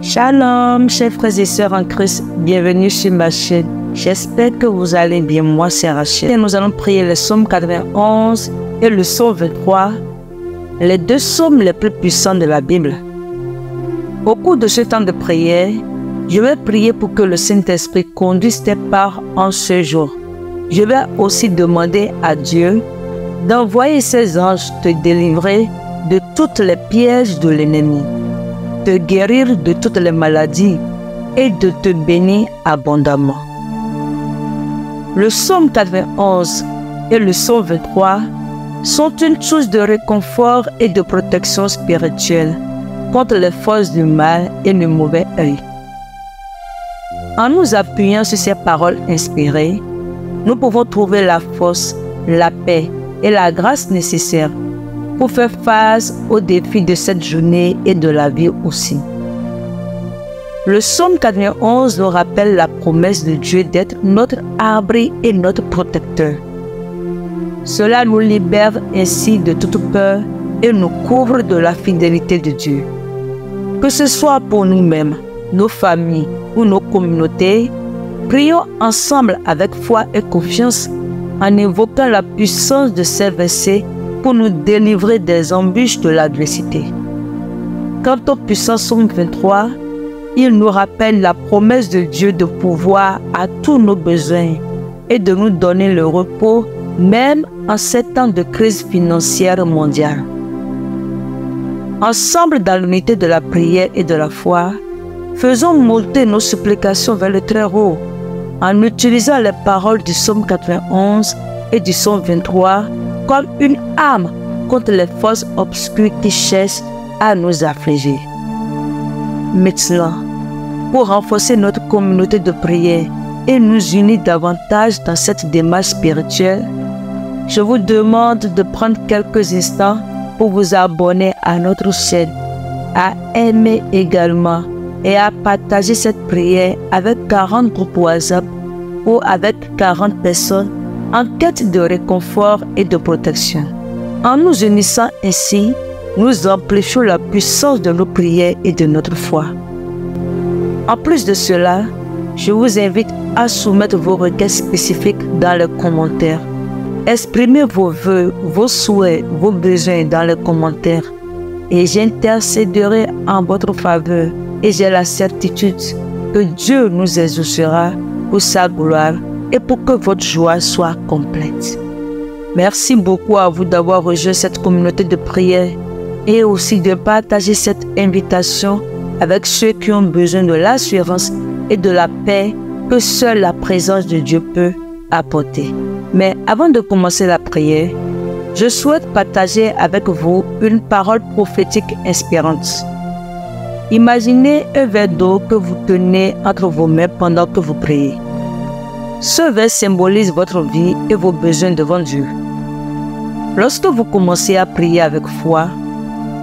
Shalom, chers frères et sœurs en Christ, bienvenue sur ma chaîne. J'espère que vous allez bien, moi c'est Rachel. Et nous allons prier le psaume 91 et le psaume 23, les deux psaumes les plus puissants de la Bible. Au cours de ce temps de prière, je vais prier pour que le Saint-Esprit conduise tes pas en ce jour. Je vais aussi demander à Dieu d'envoyer ses anges te délivrer de toutes les pièges de l'ennemi, te guérir de toutes les maladies et de te bénir abondamment. Le psaume 91 et le psaume 23 sont une source de réconfort et de protection spirituelle contre les forces du mal et le mauvais œil. En nous appuyant sur ces paroles inspirées, nous pouvons trouver la force, la paix et la grâce nécessaires pour faire face aux défis de cette journée et de la vie aussi. Le psaume 91 nous rappelle la promesse de Dieu d'être notre abri et notre protecteur. Cela nous libère ainsi de toute peur et nous couvre de la fidélité de Dieu. Que ce soit pour nous-mêmes, nos familles ou nos communautés, prions ensemble avec foi et confiance en évoquant la puissance de ces versets pour nous délivrer des embûches de l'adversité. Quant au puissant psaume 23, il nous rappelle la promesse de Dieu de pouvoir à tous nos besoins et de nous donner le repos même en ces temps de crise financière mondiale. Ensemble dans l'unité de la prière et de la foi, faisons monter nos supplications vers le Très-Haut en utilisant les paroles du psaume 91 et du psaume 23 comme une arme contre les forces obscures qui cherchent à nous affliger. Maintenant, pour renforcer notre communauté de prière et nous unir davantage dans cette démarche spirituelle, je vous demande de prendre quelques instants pour vous abonner à notre chaîne, à aimer également et à partager cette prière avec 40 groupes WhatsApp ou avec 40 personnes en quête de réconfort et de protection. En nous unissant ainsi, nous amplifions la puissance de nos prières et de notre foi. En plus de cela, je vous invite à soumettre vos requêtes spécifiques dans les commentaires. Exprimez vos vœux, vos souhaits, vos besoins dans les commentaires et j'intercéderai en votre faveur et j'ai la certitude que Dieu nous exaucera pour sa gloire et pour que votre joie soit complète. Merci beaucoup à vous d'avoir rejoint cette communauté de prière et aussi de partager cette invitation avec ceux qui ont besoin de l'assurance et de la paix que seule la présence de Dieu peut apporter. Mais avant de commencer la prière, je souhaite partager avec vous une parole prophétique inspirante. Imaginez un verre d'eau que vous tenez entre vos mains pendant que vous priez. Ce verre symbolise votre vie et vos besoins devant Dieu. Lorsque vous commencez à prier avec foi,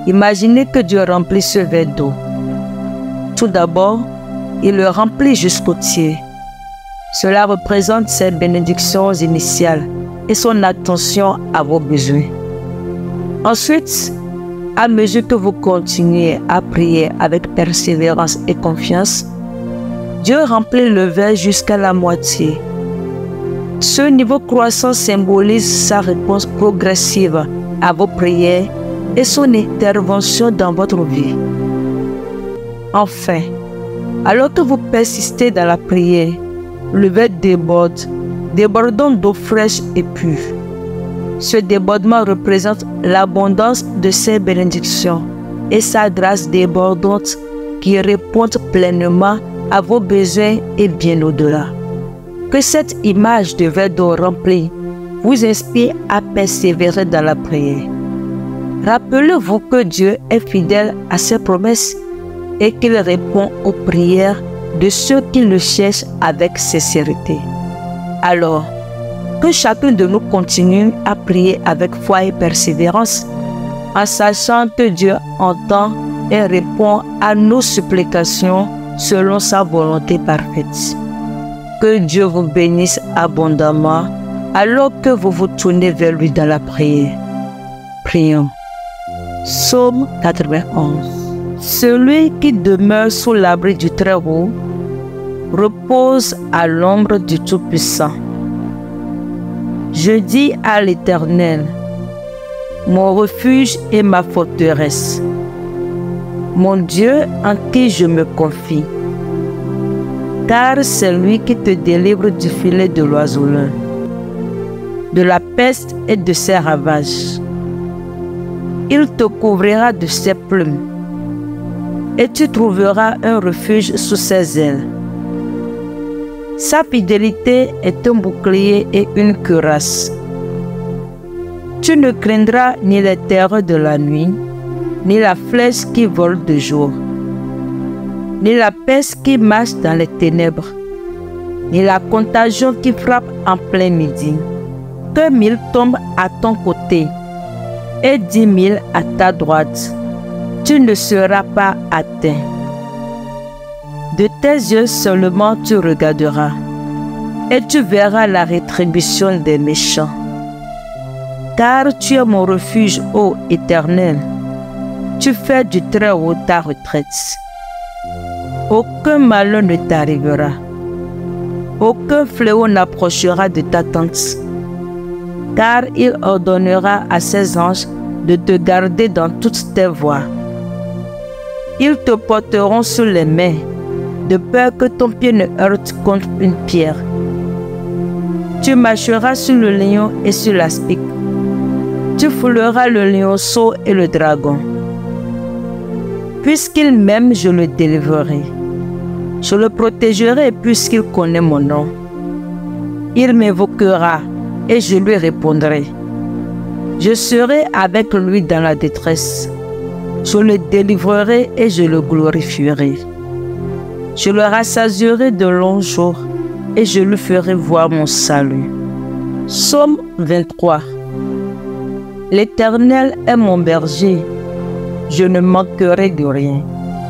imaginez que Dieu remplit ce verre d'eau. Tout d'abord, il le remplit jusqu'au tiers. Cela représente ses bénédictions initiales et son attention à vos besoins. Ensuite, à mesure que vous continuez à prier avec persévérance et confiance, Dieu remplit le verre jusqu'à la moitié. Ce niveau croissant symbolise sa réponse progressive à vos prières et son intervention dans votre vie. Enfin, alors que vous persistez dans la prière, le verre déborde, débordant d'eau fraîche et pure. Ce débordement représente l'abondance de ses bénédictions et sa grâce débordante qui répond pleinement à vos besoins et bien au-delà. Que cette image de verre d'eau rempli vous inspire à persévérer dans la prière. Rappelez-vous que Dieu est fidèle à ses promesses et qu'il répond aux prières de ceux qui le cherchent avec sincérité. Alors, que chacun de nous continue à prier avec foi et persévérance, en sachant que Dieu entend et répond à nos supplications selon sa volonté parfaite. Que Dieu vous bénisse abondamment alors que vous vous tournez vers lui dans la prière. Prions. Psaume 91. Celui qui demeure sous l'abri du Très-Haut repose à l'ombre du Tout-Puissant. Je dis à l'Éternel, mon refuge et ma forteresse, mon Dieu en qui je me confie. Car c'est lui qui te délivre du filet de l'oiseleur, de la peste et de ses ravages. Il te couvrira de ses plumes, et tu trouveras un refuge sous ses ailes. Sa fidélité est un bouclier et une cuirasse. Tu ne craindras ni les terreurs de la nuit, ni la flèche qui vole de jour, ni la peste qui marche dans les ténèbres, ni la contagion qui frappe en plein midi. Que 1000 tombent à ton côté et 10 000 à ta droite, tu ne seras pas atteint. De tes yeux seulement tu regarderas, et tu verras la rétribution des méchants. Car tu es mon refuge, ô Éternel, tu fais du Très-Haut ta retraite. Aucun malheur ne t'arrivera, aucun fléau n'approchera de ta tente, car il ordonnera à ses anges de te garder dans toutes tes voies. Ils te porteront sur les mains, de peur que ton pied ne heurte contre une pierre. Tu marcheras sur le lion et sur l'aspic. Tu fouleras le lionceau et le dragon. Puisqu'il m'aime, je le délivrerai. Je le protégerai puisqu'il connaît mon nom. Il m'évoquera et je lui répondrai. Je serai avec lui dans la détresse. Je le délivrerai et je le glorifierai. Je le rassasierai de longs jours et je lui ferai voir mon salut. Psaume 23. L'Éternel est mon berger, je ne manquerai de rien.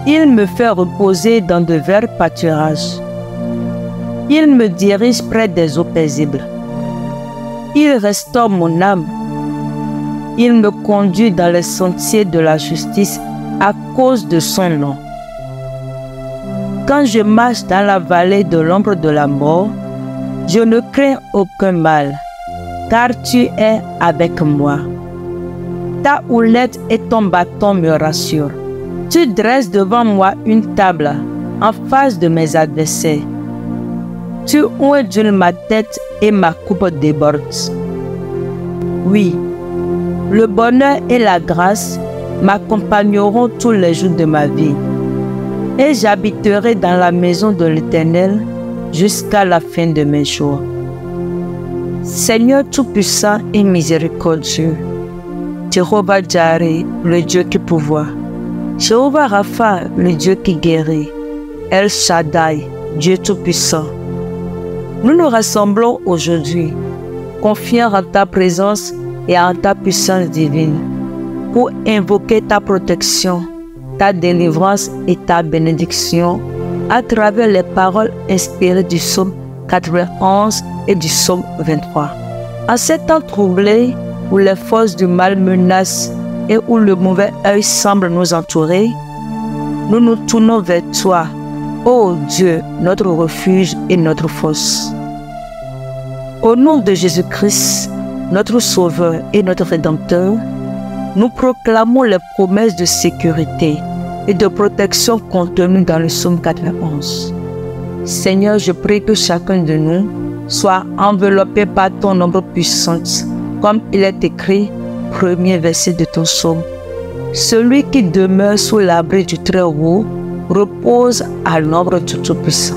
Il me fait reposer dans de verts pâturages. Il me dirige près des eaux paisibles. Il restaure mon âme. Il me conduit dans les sentiers de la justice à cause de son nom. Quand je marche dans la vallée de l'ombre de la mort, je ne crains aucun mal, car tu es avec moi. Ta houlette et ton bâton me rassurent. Tu dresses devant moi une table en face de mes adversaires. Tu ondules ma tête et ma coupe déborde. Oui, le bonheur et la grâce m'accompagneront tous les jours de ma vie. Et j'habiterai dans la maison de l'Éternel jusqu'à la fin de mes jours. Seigneur Tout-Puissant et miséricordieux, Jéhovah Jireh, le Dieu qui pourvoit, Jéhovah Rapha, le Dieu qui guérit, El Shaddai, Dieu Tout-Puissant. Nous nous rassemblons aujourd'hui, confiants en ta présence et en ta puissance divine, pour invoquer ta protection, ta délivrance et ta bénédiction à travers les paroles inspirées du psaume 91 et du psaume 23. En ces temps troublés où les forces du mal menacent et où le mauvais œil semble nous entourer, nous nous tournons vers toi, ô Dieu, notre refuge et notre force. Au nom de Jésus-Christ, notre Sauveur et notre Rédempteur, nous proclamons les promesses de sécurité et de protection contenues dans le psaume 91. Seigneur, je prie que chacun de nous soit enveloppé par ton ombre puissante, comme il est écrit, premier verset de ton psaume. Celui qui demeure sous l'abri du Très-Haut repose à l'ombre du Tout-Puissant.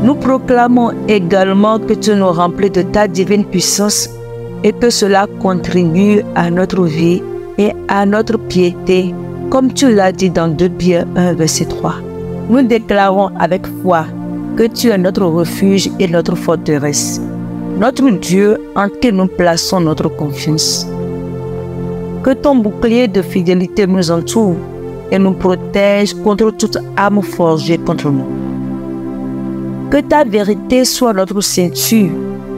Nous proclamons également que tu nous remplis de ta divine puissance et que cela contribue à notre vie et à notre piété, comme tu l'as dit dans 2 Pierre 1, verset 3. Nous déclarons avec foi que tu es notre refuge et notre forteresse, notre Dieu en qui nous plaçons notre confiance. Que ton bouclier de fidélité nous entoure et nous protège contre toute arme forgée contre nous. Que ta vérité soit notre ceinture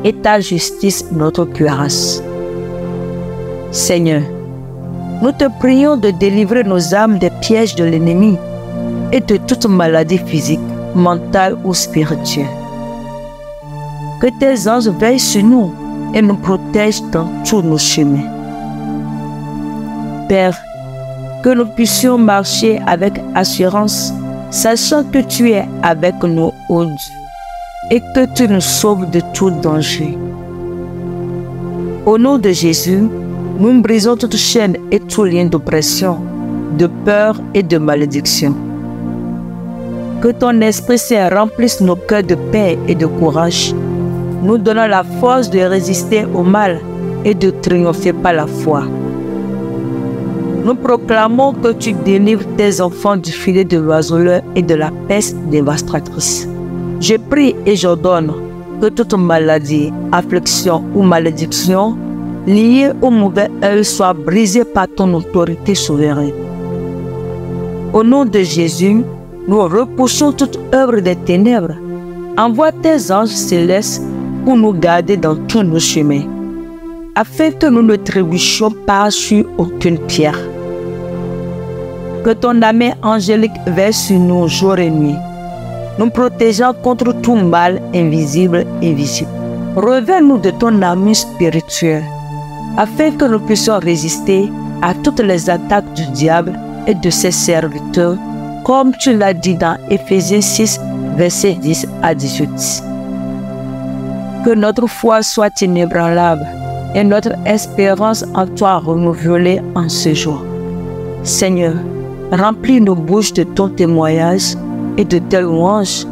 et ta justice notre cuirasse. Seigneur, nous te prions de délivrer nos âmes des pièges de l'ennemi et de toute maladie physique, mentale ou spirituelle. Que tes anges veillent sur nous et nous protègent dans tous nos chemins. Père, que nous puissions marcher avec assurance, sachant que tu es avec nous, ô Dieu, et que tu nous sauves de tout danger. Au nom de Jésus, nous brisons toute chaîne et tout lien d'oppression, de peur et de malédiction. Que ton Esprit Saint remplisse nos cœurs de paix et de courage, nous donnant la force de résister au mal et de triompher par la foi. Nous proclamons que tu délivres tes enfants du filet de l'oiseleur et de la peste dévastatrice. Je prie et j'ordonne que toute maladie, affliction ou malédiction liée au mauvais œil soit brisée par ton autorité souveraine. Au nom de Jésus, nous repoussons toute œuvre des ténèbres. Envoie tes anges célestes pour nous garder dans tous nos chemins, afin que nous ne trébuchions pas sur aucune pierre. Que ton main angélique veille sur nous jour et nuit, nous protégeant contre tout mal invisible et visible. Revêt-nous de ton amour spirituel, afin que nous puissions résister à toutes les attaques du diable et de ses serviteurs, comme tu l'as dit dans Éphésiens 6, versets 10 à 18. Que notre foi soit inébranlable et notre espérance en toi renouvelée en ce jour. Seigneur, remplis nos bouches de ton témoignage et de tes louanges,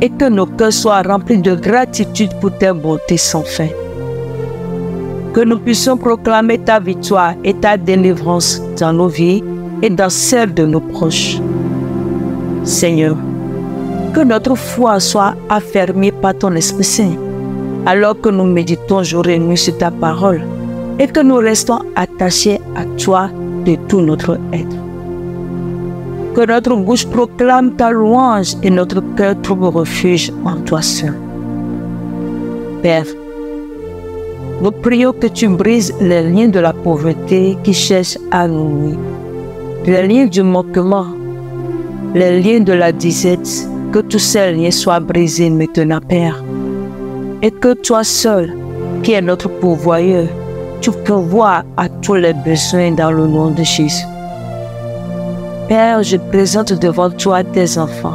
et que nos cœurs soient remplis de gratitude pour tes bontés sans fin. Que nous puissions proclamer ta victoire et ta délivrance dans nos vies et dans celles de nos proches. Seigneur, que notre foi soit affermie par ton Esprit Saint, alors que nous méditons jour et nuit sur ta parole, et que nous restons attachés à toi de tout notre être. Que notre bouche proclame ta louange et notre cœur trouve refuge en toi seul. Père, nous prions que tu brises les liens de la pauvreté qui cherchent à nous nuire, les liens du manquement, les liens de la disette, que tous ces liens soient brisés maintenant, Père. Et que toi seul, qui es notre pourvoyeur, tu pourvoies à tous les besoins dans le nom de Jésus. Père, je présente devant toi tes enfants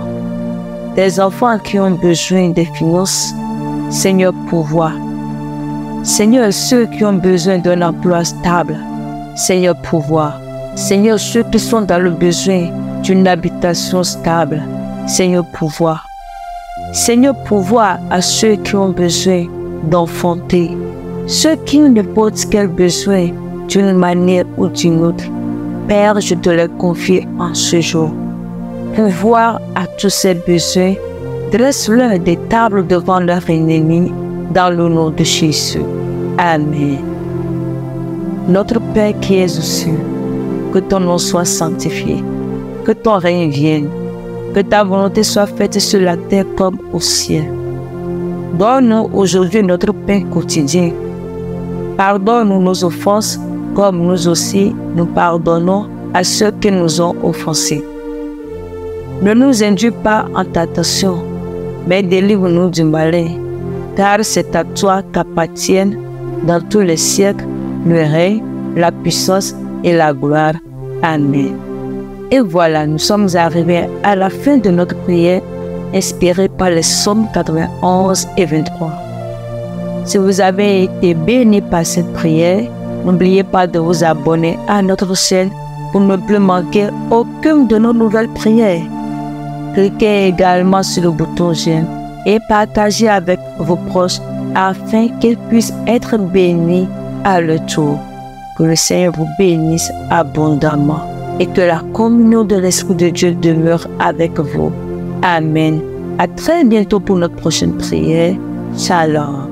qui ont besoin des finances. Seigneur, pourvois. Seigneur, ceux qui ont besoin d'un emploi stable. Seigneur, pourvois. Seigneur, ceux qui sont dans le besoin d'une habitation stable. Seigneur, pourvois. Seigneur, pourvois à ceux qui ont besoin d'enfanter, ceux qui ont n'importe quel besoin d'une manière ou d'une autre. Père, je te les confie en ce jour. Pourvoir à tous ces besoins, dresse-leur des tables devant leurs ennemis, dans le nom de Jésus. Amen. Notre Père qui es aux cieux, que ton nom soit sanctifié, que ton règne vienne, que ta volonté soit faite sur la terre comme au ciel. Donne-nous aujourd'hui notre pain quotidien. Pardonne-nous nos offenses, comme nous aussi nous pardonnons à ceux qui nous ont offensés. Ne nous induis pas en tentation, mais délivre-nous du malin, car c'est à toi qu'appartiennent dans tous les siècles le règne, la puissance et la gloire. Amen. Et voilà, nous sommes arrivés à la fin de notre prière inspirée par les psaumes 91 et 23. Si vous avez été béni par cette prière, n'oubliez pas de vous abonner à notre chaîne pour ne plus manquer aucune de nos nouvelles prières. Cliquez également sur le bouton j'aime et partagez avec vos proches afin qu'ils puissent être bénis à leur tour. Que le Seigneur vous bénisse abondamment et que la communion de l'Esprit de Dieu demeure avec vous. Amen. À très bientôt pour notre prochaine prière. Shalom.